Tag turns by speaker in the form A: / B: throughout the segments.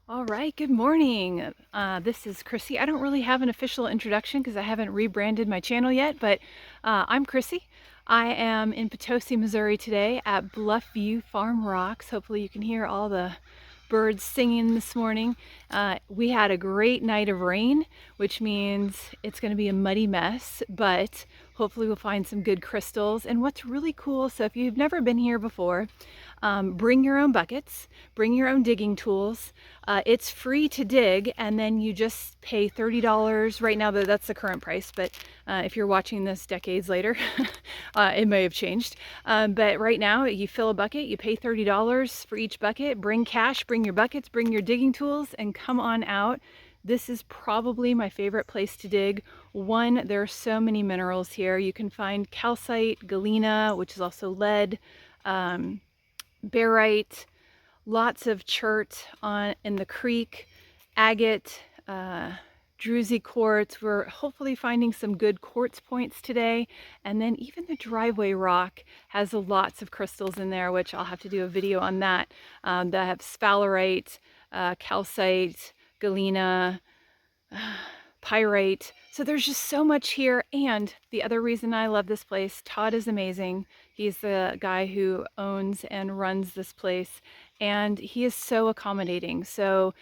A: All right, good morning. This is Chrissy. I don't really have an official introduction because I haven't rebranded my channel yet, but I'm Chrissy. I am in Potosi, Missouri today at Bluff View Farm Rocks. Hopefully you can hear all the birds singing this morning. We had a great night of rain, which means it's going to be a muddy mess, but hopefully we'll find some good crystals. And what's really cool, so if you've never been here before, bring your own buckets, bring your own digging tools. It's free to dig, and then you just pay $30 right now. That's the current price, but if you're watching this decades later, it may have changed. But right now, you fill a bucket, you pay $30 for each bucket. Bring cash, bring your buckets, bring your digging tools, and come on out. This is probably my favorite place to dig. One, there are so many minerals here. You can find calcite, galena, which is also lead, barite, lots of chert in the creek, agate, druzy quartz. We're hopefully finding some good quartz points today. And then even the driveway rock has lots of crystals in there, which I'll have to do a video on that. That have sphalerite, calcite, galena, pyrite. So there's just so much here. And the other reason I love this place, Todd is amazing. He's the guy who owns and runs this place, and he is so accommodating. So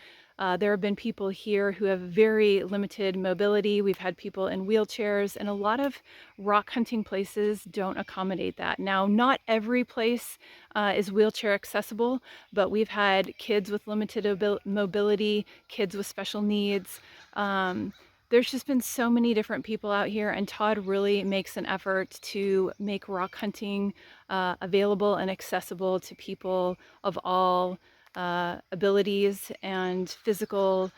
A: there have been people here who have very limited mobility. We've had people in wheelchairs, and a lot of rock hunting places don't accommodate that. Now, not every place is wheelchair accessible, but we've had kids with limited mobility, kids with special needs. There's just been so many different people out here, and Todd really makes an effort to make rock hunting available and accessible to people of all abilities and physical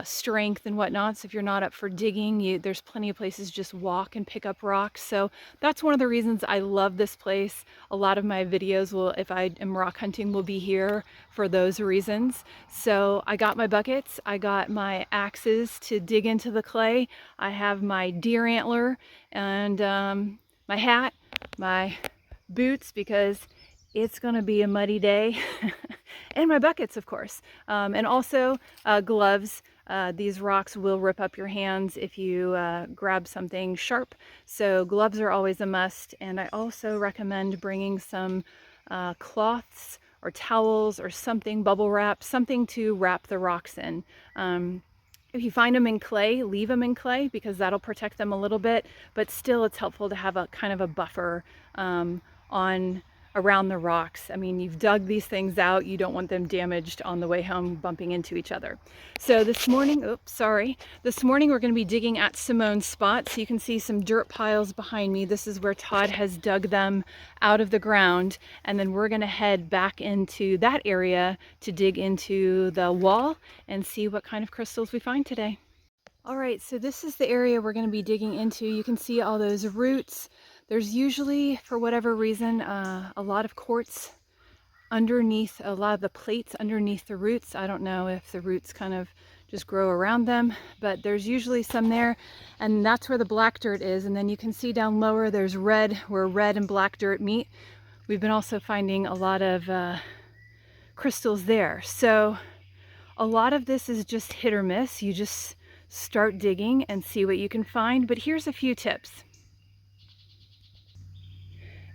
A: strength and whatnot. So if you're not up for digging, there's plenty of places to just walk and pick up rocks. So that's one of the reasons I love this place. A lot of my videos will, if I am rock hunting, will be here for those reasons. So I got my buckets, I got my axes to dig into the clay, I have my deer antler, and my hat, my boots, because it's gonna be a muddy day, and my buckets, of course, and also gloves. These rocks will rip up your hands if you grab something sharp, so gloves are always a must. And I also recommend bringing some cloths or towels or something, bubble wrap, something to wrap the rocks in. If you find them in clay, leave them in clay because that'll protect them a little bit, but still it's helpful to have a kind of a buffer around the rocks. I mean, you've dug these things out, you don't want them damaged on the way home, bumping into each other. So this morning, this morning we're going to be digging at Simone's spot. So you can see some dirt piles behind me. This is where Todd has dug them out of the ground, and then we're going to head back into that area to dig into the wall and see what kind of crystals we find today. All right, so this is the area we're going to be digging into. You can see all those roots. There's usually, for whatever reason, a lot of quartz underneath, a lot of the plates underneath the roots. I don't know if the roots kind of just grow around them, but there's usually some there, and that's where the black dirt is. And then you can see down lower there's red, where red and black dirt meet. We've been also finding a lot of crystals there. So a lot of this is just hit or miss. You just start digging and see what you can find, but here's a few tips.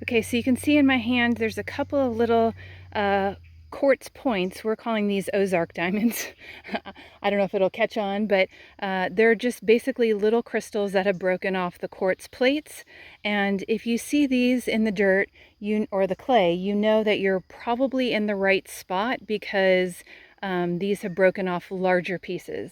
A: Okay, so you can see in my hand there's a couple of little quartz points. We're calling these Ozark diamonds. I don't know if it'll catch on, but they're just basically little crystals that have broken off the quartz plates. And if you see these in the dirt or the clay, you know that you're probably in the right spot because these have broken off larger pieces.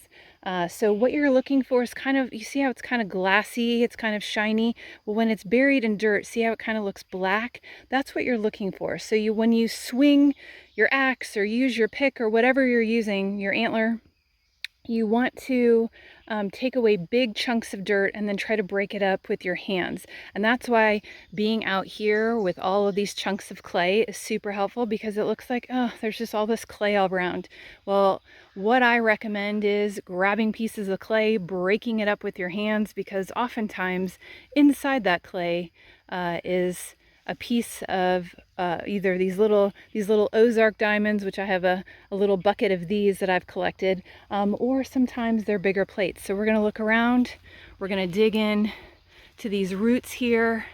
A: So what you're looking for is kind of, you see how it's kind of glassy, it's kind of shiny. Well, when it's buried in dirt, see how it kind of looks black? That's what you're looking for. So when you swing your axe or use your pick or whatever you're using, your antler, you want to take away big chunks of dirt and then try to break it up with your hands. And that's why being out here with all of these chunks of clay is super helpful, because it looks like, oh, there's just all this clay all around. Well, what I recommend is grabbing pieces of clay, breaking it up with your hands, because oftentimes inside that clay is a piece of either these little Ozark diamonds, which I have a little bucket of these that I've collected, or sometimes they're bigger plates. So we're gonna look around, we're gonna dig in to these roots here,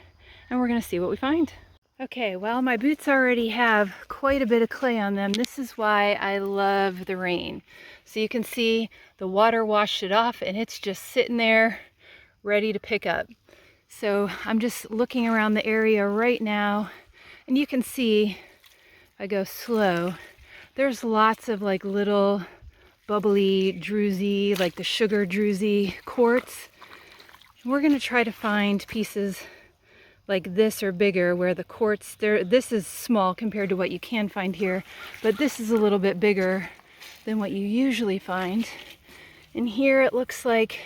A: and we're gonna see what we find. Okay, well, my boots already have quite a bit of clay on them. This is why I love the rain. So you can see the water washed it off and it's just sitting there ready to pick up. So I'm just looking around the area right now, and you can see, if I go slow, there's lots of like little bubbly druzy, like the sugar druzy quartz. We're gonna try to find pieces like this or bigger where the quartz there, this is small compared to what you can find here, but this is a little bit bigger than what you usually find. And here it looks like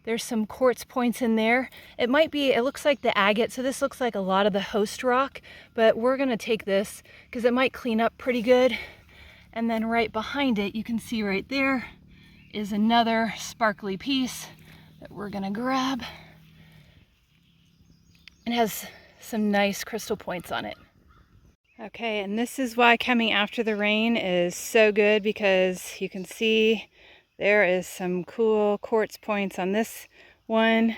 A: there's some quartz points in there. It looks like the agate, so this looks like a lot of the host rock, but we're gonna take this because it might clean up pretty good. And then right behind it, you can see right there is another sparkly piece that we're gonna grab. It has some nice crystal points on it. Okay, and this is why coming after the rain is so good, because you can see there is some cool quartz points on this one.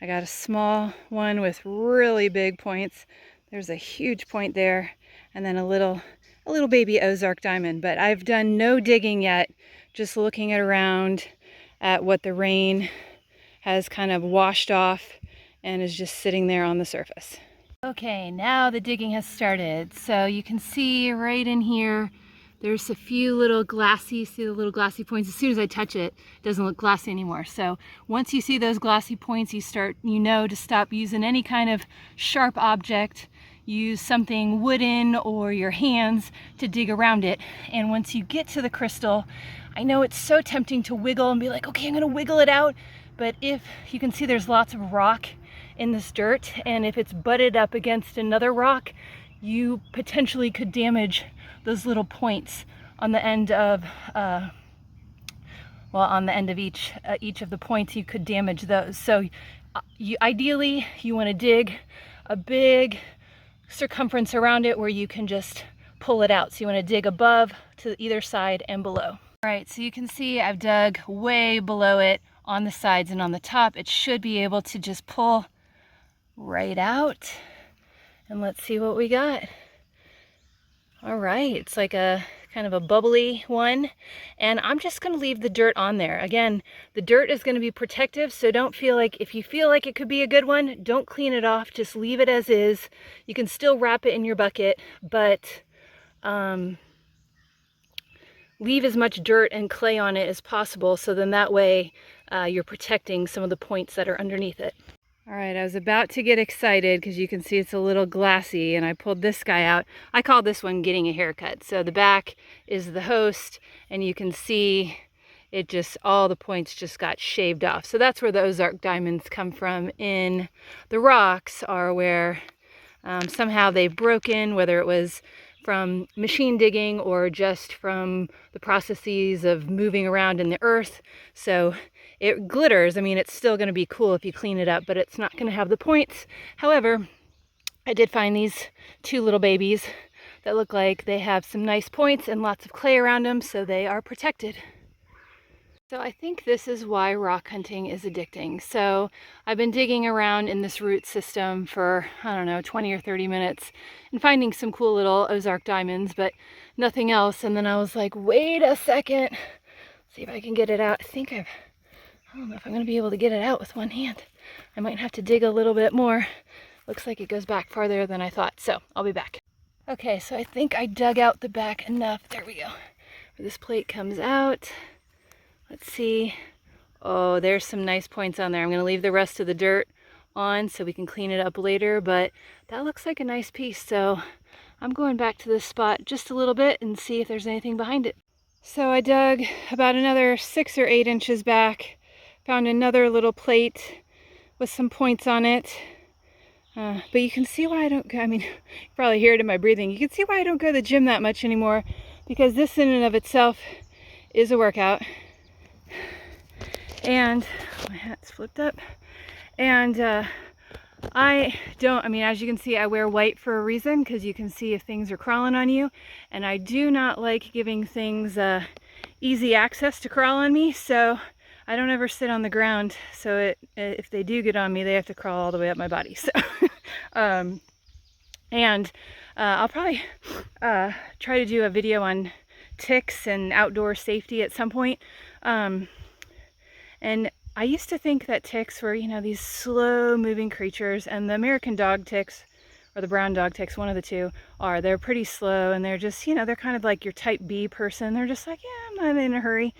A: I got a small one with really big points. There's a huge point there, and then a little baby Ozark diamond. But I've done no digging yet, just looking around at what the rain has kind of washed off and is just sitting there on the surface. Okay, now the digging has started. So you can see right in here, there's a few little glassy, see the little glassy points? As soon as I touch it, it doesn't look glassy anymore. So once you see those glassy points, you know to stop using any kind of sharp object. Use something wooden or your hands to dig around it. And once you get to the crystal, I know it's so tempting to wiggle and be like, okay, I'm gonna wiggle it out. But if you can see, there's lots of rock in this dirt, and if it's butted up against another rock, you potentially could damage those little points on the end of each of the points. You could damage those. So ideally you want to dig a big circumference around it where you can just pull it out. So you want to dig above, to either side, and below. All right, so you can see I've dug way below it on the sides and on the top. It should be able to just pull right out, and let's see what we got. All right, it's like a kind of a bubbly one, and I'm just going to leave the dirt on there. Again, the dirt is going to be protective, so don't feel like, if you feel like it could be a good one, don't clean it off, just leave it as is. You can still wrap it in your bucket, but leave as much dirt and clay on it as possible, so then that way you're protecting some of the points that are underneath it. All right, I was about to get excited because you can see it's a little glassy, and I pulled this guy out. I call this one getting a haircut. So the back is the host, and you can see it just, all the points just got shaved off. So that's where the Ozark diamonds come from in the rocks, are where somehow they've broken, whether it was from machine digging or just from the processes of moving around in the earth. So it glitters. I mean, it's still going to be cool if you clean it up, but it's not going to have the points. However, I did find these two little babies that look like they have some nice points and lots of clay around them, so they are protected. So I think this is why rock hunting is addicting. So I've been digging around in this root system for, I don't know, 20 or 30 minutes and finding some cool little Ozark diamonds, but nothing else. And then I was like, wait a second, see if I can get it out. I don't know if I'm going to be able to get it out with one hand. I might have to dig a little bit more. Looks like it goes back farther than I thought, so I'll be back. Okay, so I think I dug out the back enough. There we go. Where this plate comes out. Let's see. Oh, there's some nice points on there. I'm going to leave the rest of the dirt on so we can clean it up later, but that looks like a nice piece. So I'm going back to this spot just a little bit and see if there's anything behind it. So I dug about another 6 or 8 inches back, found another little plate with some points on it. But you can see why I don't go, I mean, you probably hear it in my breathing. You can see why I don't go to the gym that much anymore, because this in and of itself is a workout. And my hat's flipped up, and I don't, I mean, as you can see, I wear white for a reason, because you can see if things are crawling on you, and I do not like giving things easy access to crawl on me, so I don't ever sit on the ground, so if they do get on me, they have to crawl all the way up my body. So and I'll probably try to do a video on ticks and outdoor safety at some point. And I used to think that ticks were, you know, these slow moving creatures, and the American dog ticks, or the brown dog ticks, one of the two, they're pretty slow, and they're just, you know, they're kind of like your type B person. They're just like, yeah, I'm not in a hurry.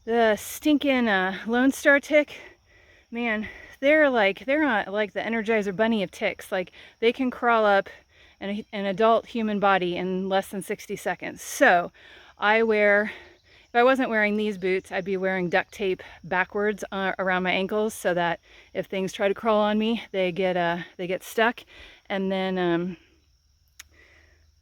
A: The stinking Lone Star tick, man, they're on like the Energizer Bunny of ticks. Like, they can crawl up an adult human body in less than 60 seconds. So if I wasn't wearing these boots, I'd be wearing duct tape backwards around my ankles, so that if things try to crawl on me, they get stuck. And then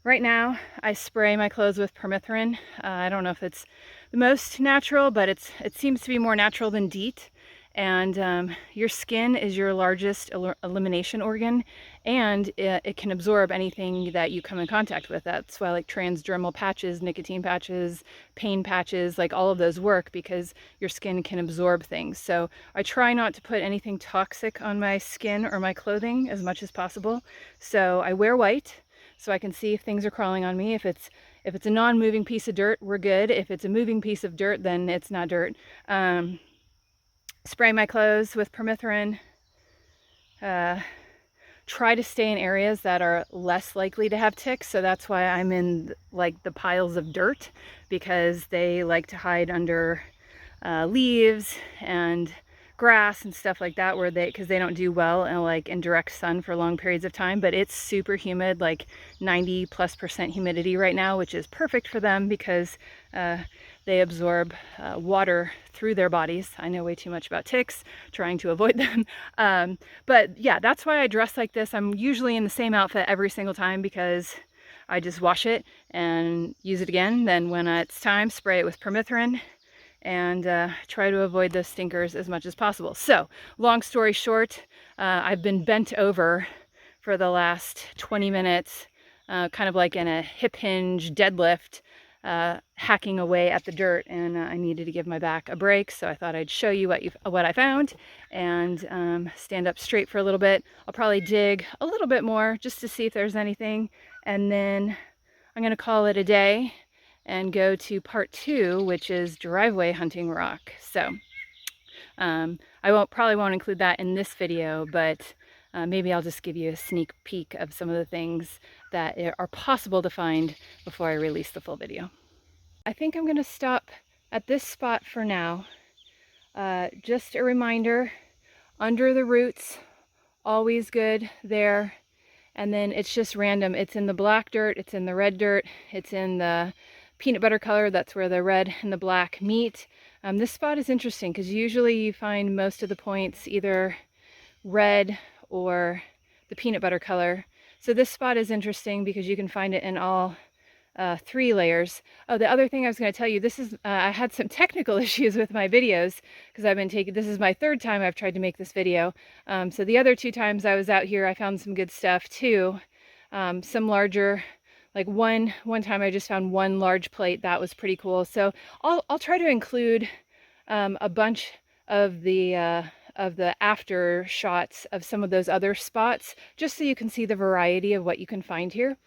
A: right now I spray my clothes with permethrin. I don't know if it's the most natural, but it seems to be more natural than DEET. And your skin is your largest elimination organ, and it can absorb anything that you come in contact with. That's why, like, transdermal patches, nicotine patches, pain patches, like, all of those work, because your skin can absorb things. So I try not to put anything toxic on my skin or my clothing as much as possible. So I wear white so I can see if things are crawling on me. If it's a non-moving piece of dirt, we're good. If it's a moving piece of dirt, then it's not dirt. Spray my clothes with permethrin. Try to stay in areas that are less likely to have ticks, so that's why I'm in like the piles of dirt, because they like to hide under leaves and grass and stuff like that, because they don't do well in direct sun for long periods of time. But it's super humid, like 90+% humidity right now, which is perfect for them, because they absorb water through their bodies. I know way too much about ticks, trying to avoid them. But yeah, that's why I dress like this. I'm usually in the same outfit every single time, because I just wash it and use it again. Then when it's time, spray it with permethrin, and try to avoid those stinkers as much as possible. So, long story short, I've been bent over for the last 20 minutes, kind of like in a hip hinge deadlift, hacking away at the dirt, and I needed to give my back a break, so I thought I'd show you what I found, and stand up straight for a little bit. I'll probably dig a little bit more just to see if there's anything, and then I'm going to call it a day and go to part 2, which is driveway hunting rock. So I probably won't include that in this video, but maybe I'll just give you a sneak peek of some of the things that are possible to find before I release the full video. I think I'm going to stop at this spot for now. Just a reminder, under the roots, always good there. And then it's just random. It's in the black dirt, it's in the red dirt, it's in the peanut butter color. That's where the red and the black meet. This spot is interesting because usually you find most of the points either red or the peanut butter color. So this spot is interesting because you can find it in all 3 layers. Oh, the other thing I was going to tell you, this is I had some technical issues with my videos because this is my 3rd time I've tried to make this video. So the other 2 times I was out here, I found some good stuff too. Some larger, like one time I just found one large plate. That was pretty cool. So I'll try to include a bunch of the after shots of some of those other spots, just so you can see the variety of what you can find here.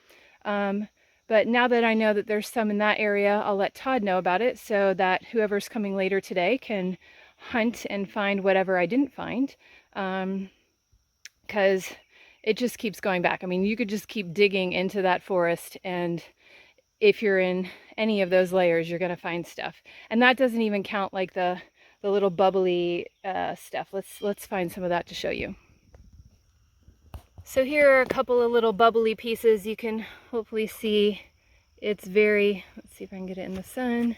A: But now that I know that there's some in that area, I'll let Todd know about it, so that whoever's coming later today can hunt and find whatever I didn't find. Because it just keeps going back. I mean, you could just keep digging into that forest, and if you're in any of those layers, you're gonna find stuff. And that doesn't even count like the little bubbly stuff. Let's find some of that to show you. So here are a couple of little bubbly pieces. You can hopefully see it's very, let's see if I can get it in the sun.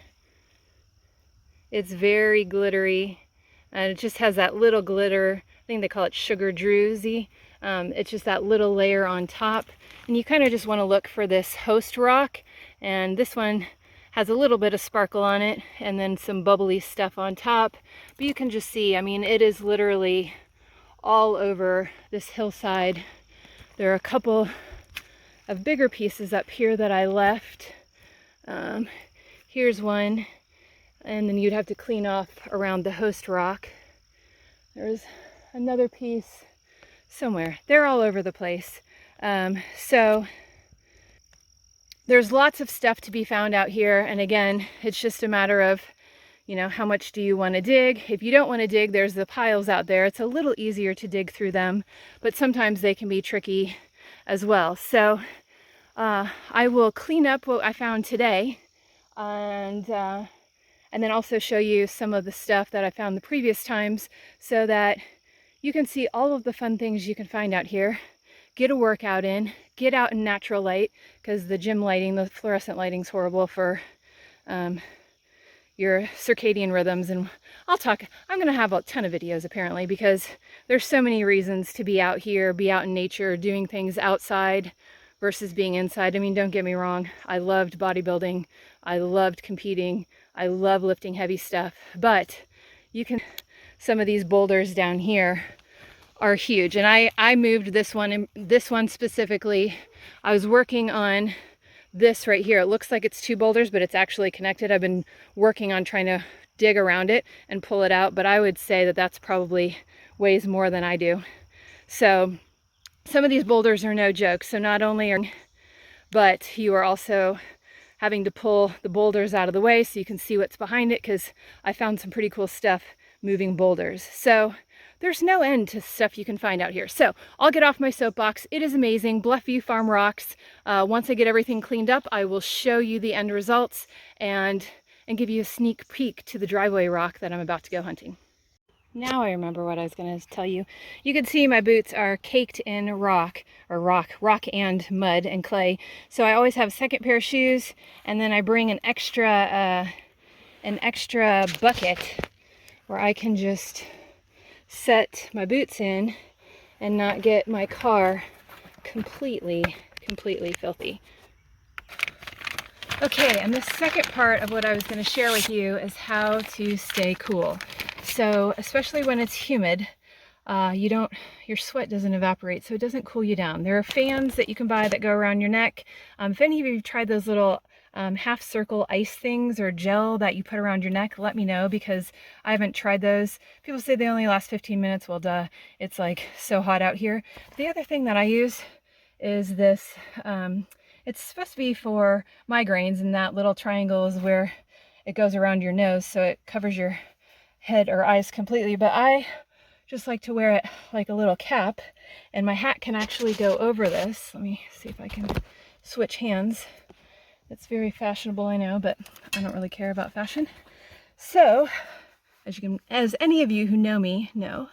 A: It's very glittery, and it just has that little glitter. I think they call it sugar druzy. It's just that little layer on top, and you kind of just want to look for this host rock, and this one has a little bit of sparkle on it and then some bubbly stuff on top. But you can just see, I mean, it is literally all over this hillside. There are a couple of bigger pieces up here that I left. Here's one, and then you'd have to clean off around the host rock. There's another piece somewhere. They're all over the place. So there's lots of stuff to be found out here, and again, it's just a matter of, you know, how much do you want to dig? If you don't want to dig, there's the piles out there. It's a little easier to dig through them, but sometimes they can be tricky as well. So I will clean up what I found today, and then also show you some of the stuff that I found the previous times, so that you can see all of the fun things you can find out here. Get a workout in, get out in natural light, because the gym lighting, the fluorescent lighting is horrible for your circadian rhythms. And I'm gonna have a ton of videos apparently, because there's so many reasons to be out here, be out in nature, doing things outside versus being inside. I mean, don't get me wrong, I loved bodybuilding, I loved competing, I love lifting heavy stuff, but some of these boulders down here are huge. And I moved this one specifically. I was working on this right here. It looks like it's two boulders, but it's actually connected. I've been working on trying to dig around it and pull it out, but I would say that that's probably weighs more than I do. So some of these boulders are no joke. So not only but you are also having to pull the boulders out of the way so you can see what's behind it, because I found some pretty cool stuff moving boulders. So there's no end to stuff you can find out here. So I'll get off my soapbox. It is amazing. Bluff View Farm Rocks. Once I get everything cleaned up, I will show you the end results and give you a sneak peek to the driveway rock that I'm about to go hunting. Now I remember what I was going to tell you. You can see my boots are caked in rock and mud and clay. So I always have a second pair of shoes, and then I bring an extra bucket where I can just set my boots in and not get my car completely filthy. Okay, and the second part of what I was going to share with you is how to stay cool. So especially when it's humid, your sweat doesn't evaporate, so it doesn't cool you down. There are fans that you can buy that go around your neck. If any of you have tried those little half circle ice things or gel that you put around your neck, let me know, because I haven't tried those. People say they only last 15 minutes. Well, duh, it's like so hot out here. The other thing that I use is this. It's supposed to be for migraines, and that little triangle is where it goes around your nose, so it covers your head or eyes completely. But I just like to wear it like a little cap, and my hat can actually go over this. Let me see if I can switch hands. It's very fashionable, I know, but I don't really care about fashion. So, as any of you who know me know,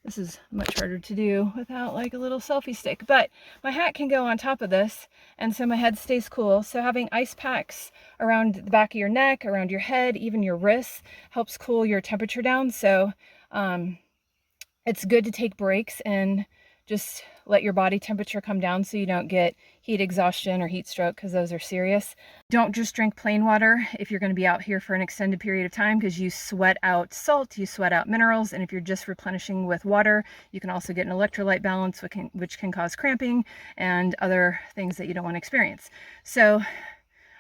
A: this is much harder to do without like a little selfie stick, but my hat can go on top of this, and so my head stays cool. So having ice packs around the back of your neck, around your head, even your wrists, helps cool your temperature down. So it's good to take breaks and just let your body temperature come down so you don't get heat exhaustion or heat stroke, because those are serious. Don't just drink plain water if you're going to be out here for an extended period of time, because you sweat out salt, you sweat out minerals, and if you're just replenishing with water, you can also get an electrolyte balance, which can cause cramping and other things that you don't want to experience. So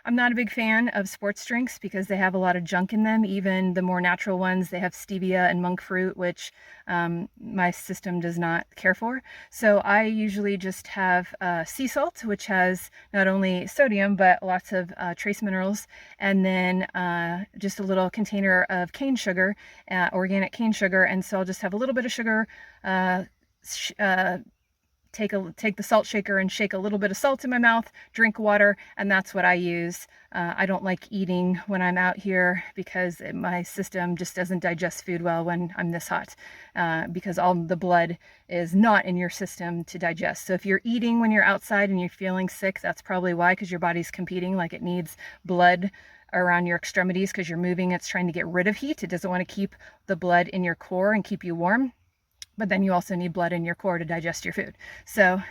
A: I'm not a big fan of sports drinks because they have a lot of junk in them. Even the more natural ones, they have stevia and monk fruit, which my system does not care for. So I usually just have sea salt, which has not only sodium, but lots of trace minerals, and then just a little container of cane sugar, organic cane sugar. And so I'll just have a little bit of sugar, take the salt shaker and shake a little bit of salt in my mouth, drink water, and that's what I use. I don't like eating when I'm out here because my system just doesn't digest food well when I'm this hot, because all the blood is not in your system to digest. So if you're eating when you're outside and you're feeling sick, that's probably why, because your body's competing, like it needs blood around your extremities because you're moving. It's trying to get rid of heat. It doesn't want to keep the blood in your core and keep you warm. But then you also need blood in your core to digest your food. So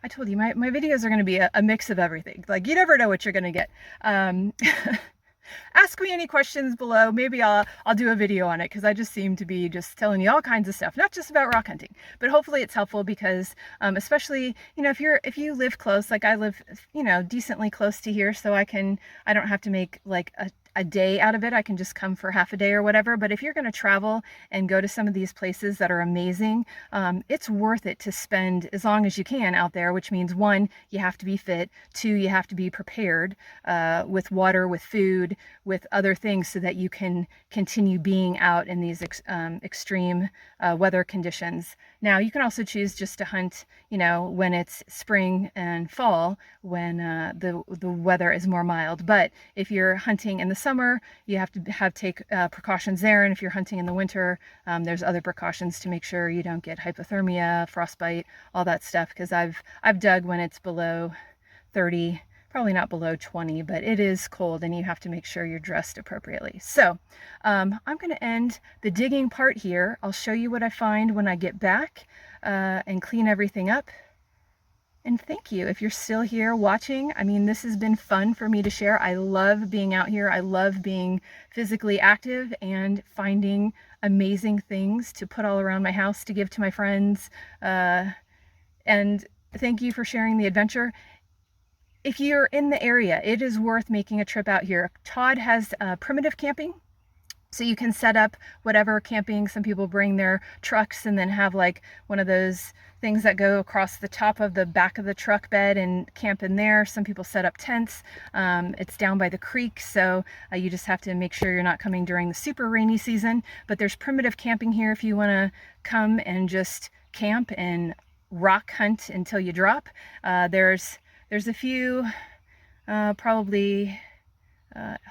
A: I told you, my videos are going to be a mix of everything. Like, you never know what you're going to get. Ask me any questions below, maybe I'll do a video on it, because I just seem to be just telling you all kinds of stuff, not just about rock hunting, but hopefully it's helpful, because especially, you know, if you live close, like I live, you know, decently close to here, so I don't have to make like a day out of it. I can just come for half a day or whatever. But if you're going to travel and go to some of these places that are amazing, it's worth it to spend as long as you can out there, which means 1, you have to be fit, 2, you have to be prepared with water, with food, with other things, so that you can continue being out in these extreme weather conditions. Now, you can also choose just to hunt, you know, when it's spring and fall, when the weather is more mild. But if you're hunting in the summer, you have to take precautions there. And if you're hunting in the winter, there's other precautions to make sure you don't get hypothermia, frostbite, all that stuff. Because I've dug when it's below 30, probably not below 20, but it is cold, and you have to make sure you're dressed appropriately. So I'm going to end the digging part here. I'll show you what I find when I get back and clean everything up. And thank you if you're still here watching. I mean, this has been fun for me to share. I love being out here. I love being physically active and finding amazing things to put all around my house to give to my friends. And thank you for sharing the adventure. If you're in the area, it is worth making a trip out here. Todd has primitive camping. So you can set up whatever camping. Some people bring their trucks and then have like one of those things that go across the top of the back of the truck bed and camp in there. Some people set up tents. It's down by the creek, so you just have to make sure you're not coming during the super rainy season. But there's primitive camping here if you want to come and just camp and rock hunt until you drop. There's a few probably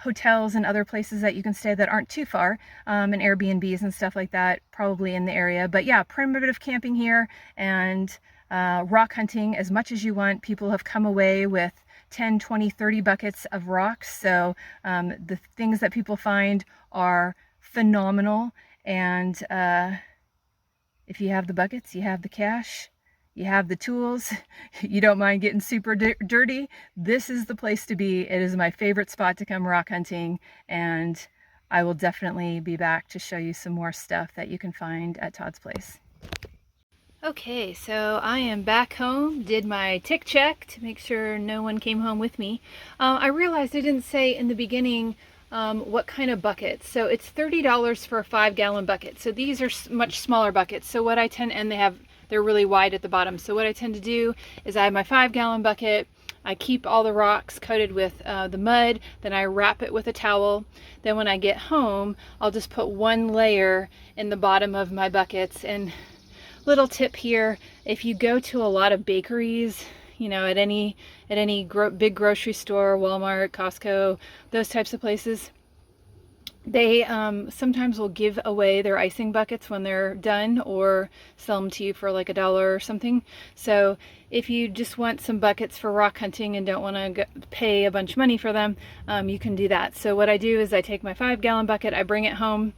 A: hotels and other places that you can stay that aren't too far, and Airbnbs and stuff like that probably in the area. But yeah, primitive camping here, and rock hunting as much as you want. People have come away with 10, 20, 30 buckets of rocks. So the things that people find are phenomenal. And if you have the buckets, you have the cash, you have the tools, you don't mind getting super dirty, this is the place to be. It is my favorite spot to come rock hunting, and I will definitely be back to show you some more stuff that you can find at Todd's place. Okay, so I am back home, did my tick check to make sure no one came home with me. I realized I didn't say in the beginning what kind of buckets. So it's $30 for a 5-gallon bucket. So these are much smaller buckets. So what I tend, and they're really wide at the bottom. So what I tend to do is I have my 5-gallon bucket. I keep all the rocks coated with the mud. Then I wrap it with a towel. Then when I get home, I'll just put 1 layer in the bottom of my buckets. And little tip here, if you go to a lot of bakeries, you know, at any big grocery store, Walmart, Costco, those types of places, they sometimes will give away their icing buckets when they're done, or sell them to you for like $1 or something. So if you just want some buckets for rock hunting and don't want to pay a bunch of money for them, you can do that. So what I do is I take my 5-gallon bucket, I bring it home,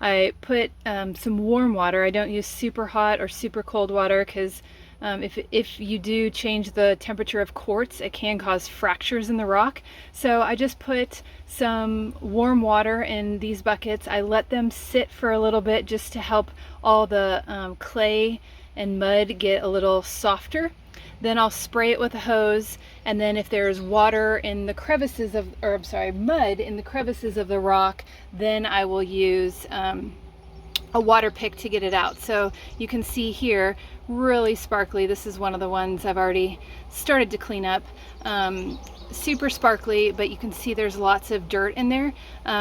A: I put some warm water. I don't use super hot or super cold water, because if you do change the temperature of quartz, it can cause fractures in the rock. So I just put some warm water in these buckets. I let them sit for a little bit just to help all the clay and mud get a little softer. Then I'll spray it with a hose, and then if there's water in the crevices of, or I'm sorry, mud in the crevices of the rock, then I will use a water pick to get it out. So you can see here, really sparkly. This is one of the ones I've already started to clean up. Super sparkly, but you can see there's lots of dirt in there.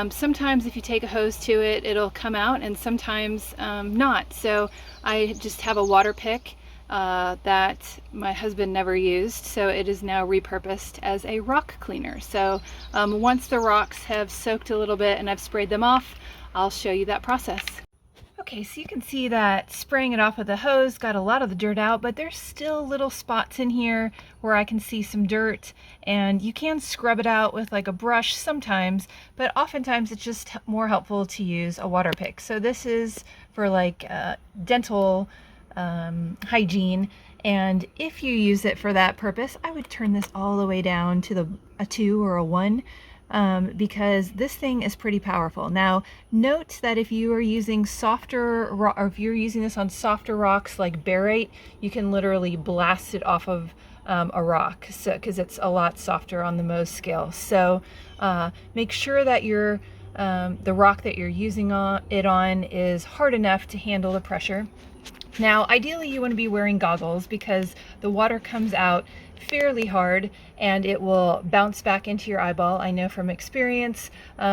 A: Sometimes if you take a hose to it, it'll come out, and sometimes not. So I just have a water pick that my husband never used, so it is now repurposed as a rock cleaner. So once the rocks have soaked a little bit and I've sprayed them off, I'll show you that process. Okay, so you can see that spraying it off with a hose got a lot of the dirt out, but there's still little spots in here where I can see some dirt, and you can scrub it out with like a brush sometimes, but oftentimes it's just more helpful to use a water pick. So this is for like dental hygiene, and if you use it for that purpose, I would turn this all the way down to a 2 or a 1. because this thing is pretty powerful. Now, note that if you are using softer, or if you're using this on softer rocks like barite, you can literally blast it off of a rock, so because it's a lot softer on the Mohs scale. So make sure that the rock that you're using it on is hard enough to handle the pressure. Now, ideally you want to be wearing goggles because the water comes out fairly hard and it will bounce back into your eyeball. I know from experience.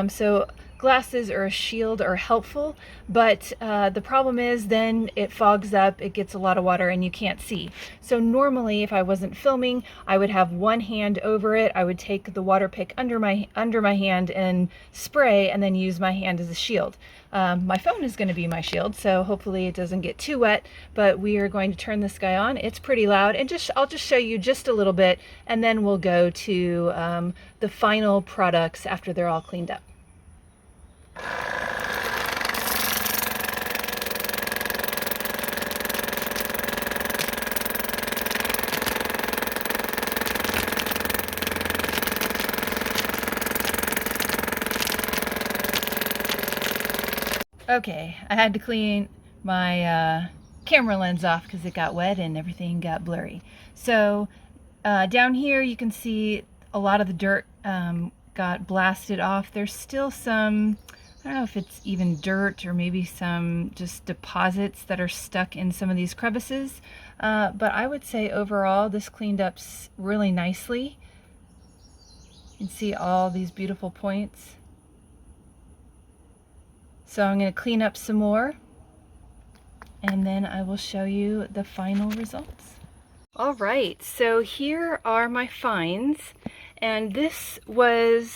A: So glasses or a shield are helpful, but the problem is then it fogs up, it gets a lot of water and you can't see. So normally if I wasn't filming, I would have one hand over it. I would take the water pick under my hand and spray and then use my hand as a shield. My phone is going to be my shield, so hopefully it doesn't get too wet, but we are going to turn this guy on. It's pretty loud, and I'll just show you just a little bit, and then we'll go to the final products after they're all cleaned up. Okay, I had to clean my camera lens off because it got wet and everything got blurry. So down here you can see a lot of the dirt got blasted off. There's still some, I don't know if it's even dirt or maybe some just deposits that are stuck in some of these crevices. But I would say overall this cleaned up really nicely. You can see all these beautiful points. So I'm going to clean up some more and then I will show you the final results. All right, so here are my finds, and this was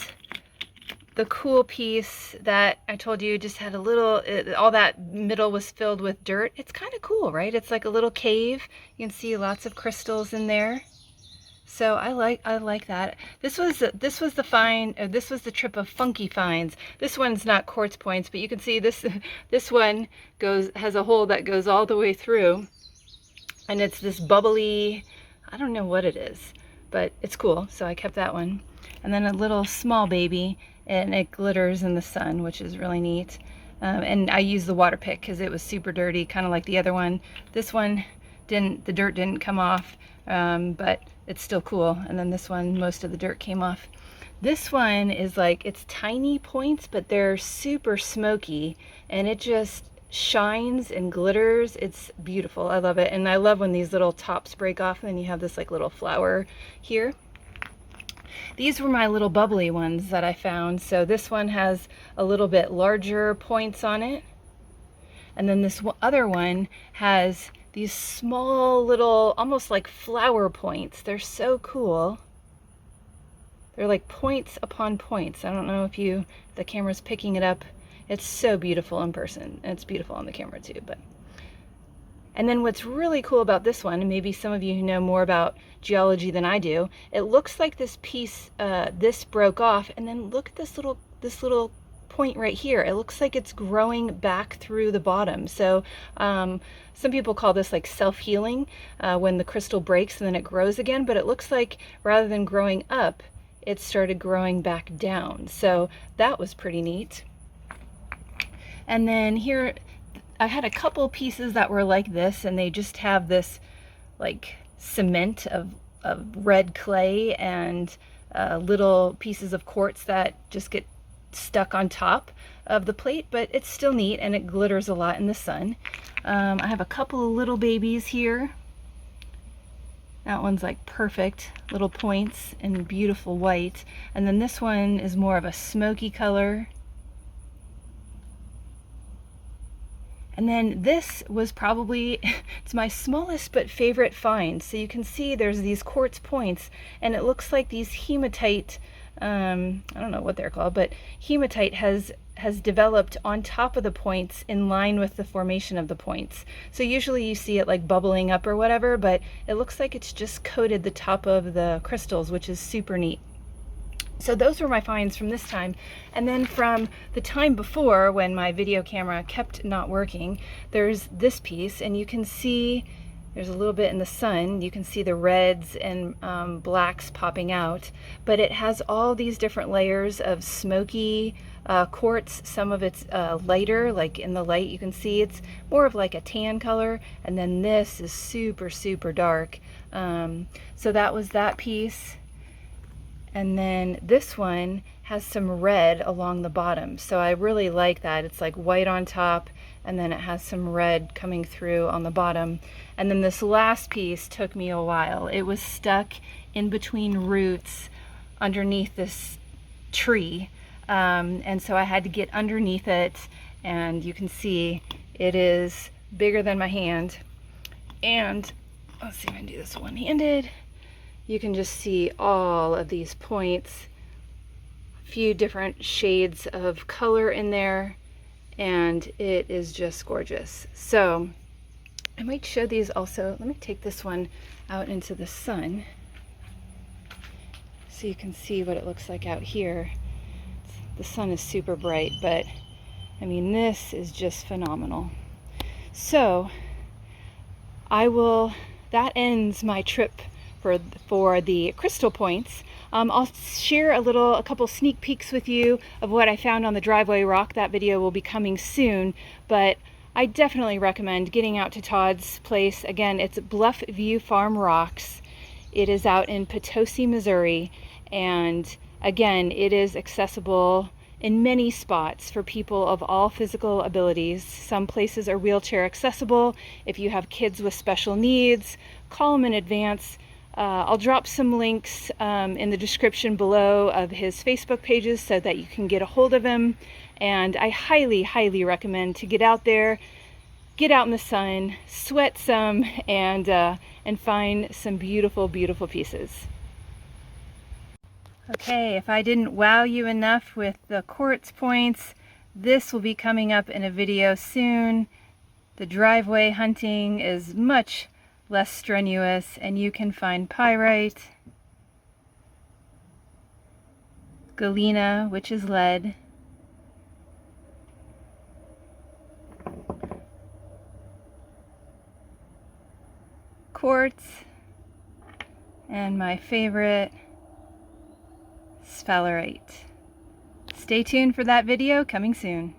A: the cool piece that I told you just had a little, all that middle was filled with dirt. It's kind of cool, right? It's like a little cave. You can see lots of crystals in there. So I like that. This was the find. This was the trip of funky finds. This one's not quartz points, but you can see this one has a hole that goes all the way through, and it's this bubbly. I don't know what it is, but it's cool. So I kept that one, and then a little small baby, and it glitters in the sun, which is really neat. And I used the water pick because it was super dirty, kind of like the other one. This one the dirt didn't come off, but it's still cool. And then this one, most of the dirt came off. This one is like, it's tiny points, but they're super smoky, and it just shines and glitters. It's beautiful. I love it. And I love when these little tops break off and then you have this like little flower here. These were my little bubbly ones that I found. So this one has a little bit larger points on it. And then this other one has these small little, almost like flower points. They're so cool. They're like points upon points. I don't know if the camera's picking it up. It's so beautiful in person. And it's beautiful on the camera too. And then what's really cool about this one, and maybe some of you who know more about geology than I do, it looks like this piece, this broke off, and then look at this little point right here. It looks like it's growing back through the bottom. So some people call this like self-healing, when the crystal breaks and then it grows again, but it looks like rather than growing up, it started growing back down. So that was pretty neat. And then here I had a couple pieces that were like this, and they just have this like cement of red clay and little pieces of quartz that just get stuck on top of the plate, but it's still neat and it glitters a lot in the sun. I have a couple of little babies here. That one's like perfect little points and beautiful white, and then this one is more of a smoky color. And then this was probably, it's my smallest but favorite find. So you can see there's these quartz points, and it looks like these hematite, I don't know what they're called, but hematite has developed on top of the points in line with the formation of the points. So usually you see it like bubbling up or whatever, but it looks like it's just coated the top of the crystals, which is super neat. So those were my finds from this time. And then from the time before, when my video camera kept not working, there's this piece, and you can see There's a little bit in the sun. You can see the reds and blacks popping out, but it has all these different layers of smoky quartz. Some of it's lighter, like in the light you can see it's more of like a tan color, and then this is super, super dark. So that was that piece. And then this one has some red along the bottom. So I really like that. It's like white on top, and then it has some red coming through on the bottom. And then this last piece took me a while. It was stuck in between roots underneath this tree. And so I had to get underneath it, and you can see it is bigger than my hand. And let's see if I can do this one-handed. You can just see all of these points, a few different shades of color in there, and it is just gorgeous. So I might show these also. Let me take this one out into the sun so you can see what it looks like out here. The sun is super bright, but I mean, this is just phenomenal. So that ends my trip for the crystal points. I'll share a couple sneak peeks with you of what I found on the driveway rock. That video will be coming soon, but I definitely recommend getting out to Todd's place. Again, it's Bluff View Farm Rocks. It is out in Potosi, Missouri, and again, it is accessible in many spots for people of all physical abilities. Some places are wheelchair accessible. If you have kids with special needs, call them in advance. I'll drop some links in the description below of his Facebook pages so that you can get a hold of him. And I highly, highly recommend to get out there, get out in the sun, sweat some, and find some beautiful, beautiful pieces. Okay, if I didn't wow you enough with the quartz points, this will be coming up in a video soon. The driveway hunting is much less strenuous, and you can find pyrite, galena, which is lead, quartz, and my favorite, sphalerite. Stay tuned for that video coming soon.